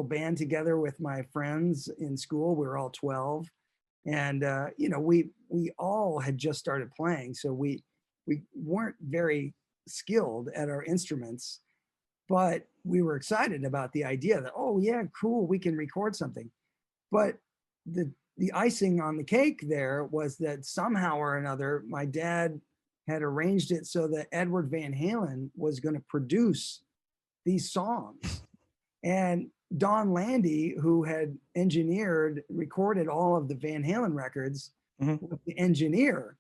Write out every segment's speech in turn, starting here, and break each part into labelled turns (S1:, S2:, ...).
S1: Band together with my friends in school. We were all 12, and you know, we all had just started playing, so we weren't very skilled at our instruments, but we were excited about the idea that, oh yeah, cool, we can record something. But the icing on the cake there was that somehow or another my dad had arranged it so that Edward Van Halen was going to produce these songs. And Donn Landee, who had recorded all of the Van Halen records, was the engineer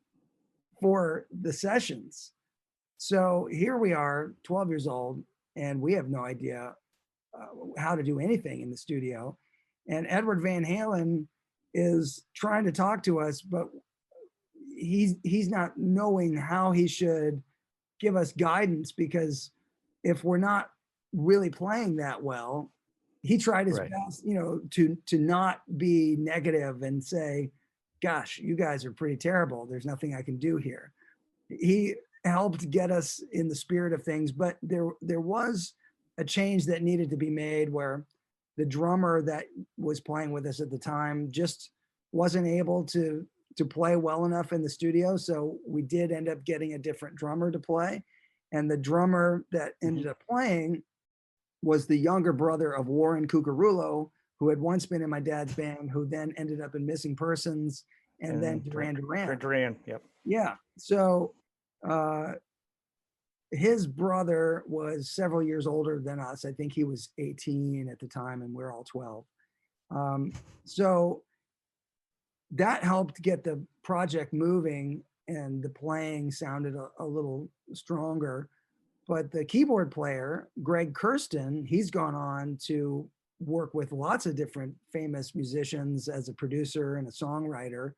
S1: for the sessions. So here we are, 12 years old, and we have no idea how to do anything in the studio. And Edward Van Halen is trying to talk to us, but he's not knowing how he should give us guidance, because if we're not really playing that well, he tried his best, you know, to not be negative and say, gosh, you guys are pretty terrible, there's nothing I can do here. He helped get us in the spirit of things, but there was a change that needed to be made, where the drummer that was playing with us at the time just wasn't able to play well enough in the studio. So we did end up getting a different drummer to play. And the drummer that ended up playing was the younger brother of Warren Cuccurullo, who had once been in my dad's band, who then ended up in Missing Persons, and then Duran Duran.
S2: Duran, yep.
S1: Yeah. So his brother was several years older than us. I think he was 18 at the time, and we're all 12. So that helped get the project moving, and the playing sounded a little stronger. But the keyboard player, Greg Kurstin, he's gone on to work with lots of different famous musicians as a producer and a songwriter.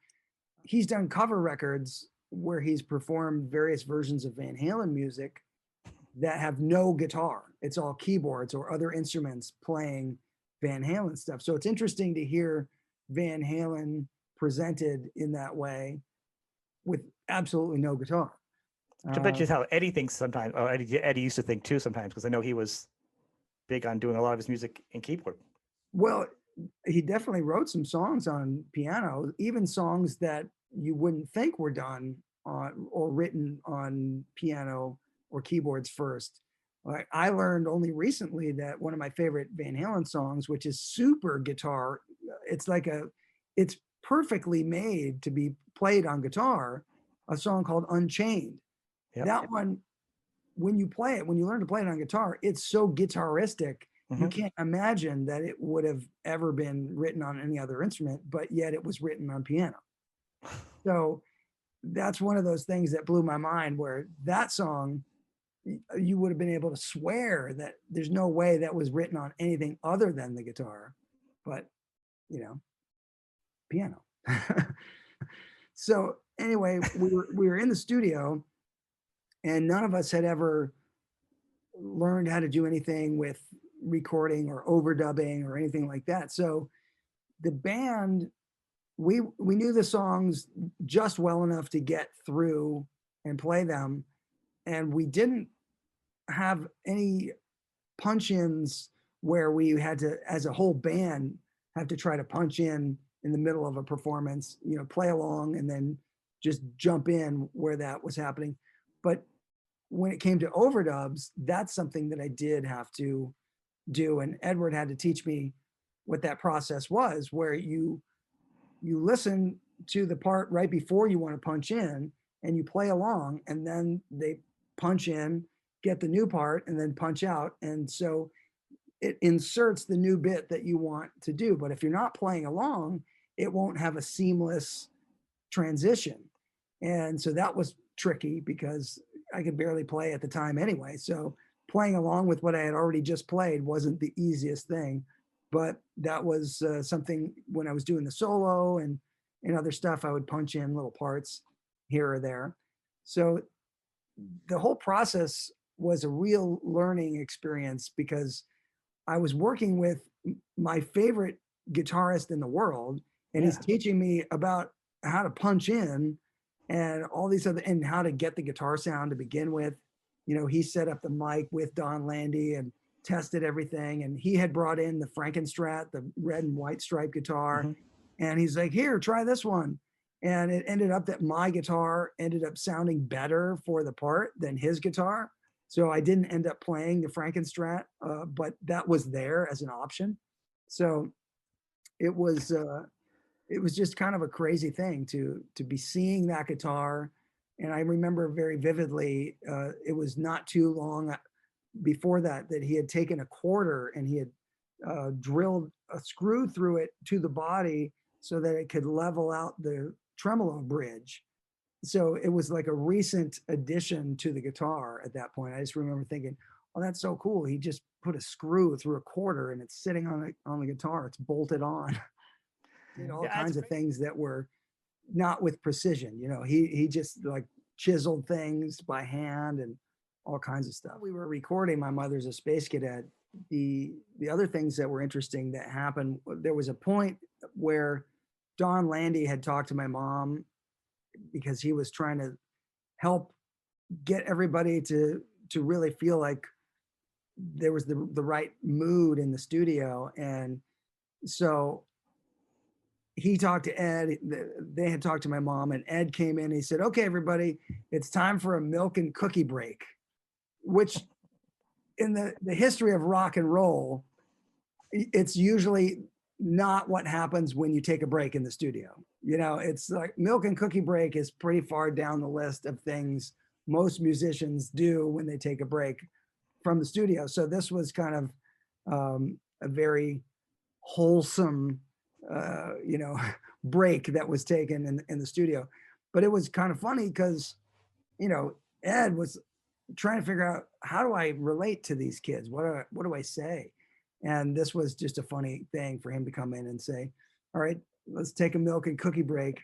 S1: He's done cover records where he's performed various versions of Van Halen music that have no guitar. It's all keyboards or other instruments playing Van Halen stuff. So it's interesting to hear Van Halen presented in that way with absolutely no guitar.
S2: I bet you how Eddie thinks sometimes, or Eddie used to think too sometimes, because I know he was big on doing a lot of his music in keyboard.
S1: Well, he definitely wrote some songs on piano, even songs that you wouldn't think were done on or written on piano or keyboards first. I learned only recently that one of my favorite Van Halen songs, which is super guitar, it's perfectly made to be played on guitar, a song called Unchained. Yep. That one, when you learn to play it on guitar, it's so guitaristic. You can't imagine that it would have ever been written on any other instrument, but yet it was written on piano. So that's one of those things that blew my mind, where that song, you would have been able to swear that there's no way that was written on anything other than the guitar, but you know, piano. So anyway, we were in the studio, and none of us had ever learned how to do anything with recording or overdubbing or anything like that. So the band, we knew the songs just well enough to get through and play them. And we didn't have any punch-ins where we had to, as a whole band, have to try to punch in the middle of a performance, you know, play along and then just jump in where that was happening. But when it came to overdubs, that's something that I did have to do. And Edward had to teach me what that process was, where you listen to the part right before you want to punch in and you play along, and then they punch in, get the new part, and then punch out. And so it inserts the new bit that you want to do. But if you're not playing along, it won't have a seamless transition. And so that was tricky because I could barely play at the time anyway. So playing along with what I had already just played wasn't the easiest thing. but that was something when I was doing the solo and other stuff, I would punch in little parts here or there. So the whole process was a real learning experience because I was working with my favorite guitarist in the world, and he's
S2: Yeah.
S1: teaching me about how to punch in and all these other and how to get the guitar sound to begin with. You know, he set up the mic with Donn Landee and tested everything, and he had brought in the Frankenstrat, the red and white striped guitar,
S2: Hmm.
S1: and he's like, "Here, try this one." And it ended up that my guitar ended up sounding better for the part than his guitar. So I didn't end up playing the Frankenstrat, but that was there as an option. So it was uh, it was just kind of a crazy thing to be seeing that guitar. And I remember very vividly, it was not too long before that that he had taken a quarter and he had drilled a screw through it to the body so that it could level out the tremolo bridge. So it was like a recent addition to the guitar at that point. I just remember thinking, "Oh, that's so cool. He just put a screw through a quarter and it's sitting on the guitar. It's bolted on." Did all
S2: Yeah, it's
S1: kinds of
S2: great.
S1: things that were not with precision. You know, he just like chiseled things by hand and all kinds of stuff. We were recording My Mother's a Space Cadet. The other things that were interesting that happened, there was a point where Donn Landee had talked to my mom because he was trying to help get everybody to really feel like there was the right mood in the studio. And so he talked to Ed. They had talked to my mom, and Ed came in. And he said, "Okay, everybody, it's time for a milk and cookie break," which in the history of rock and roll, it's usually not what happens when you take a break in the studio. You know, it's like milk and cookie break is pretty far down the list of things most musicians do when they take a break from the studio. So this was kind of a very wholesome, break that was taken in the studio. But it was kind of funny because, Ed was trying to figure out, how do I relate to these kids? What do I say? And this was just a funny thing for him to come in and say, "All right, let's take a milk and cookie break."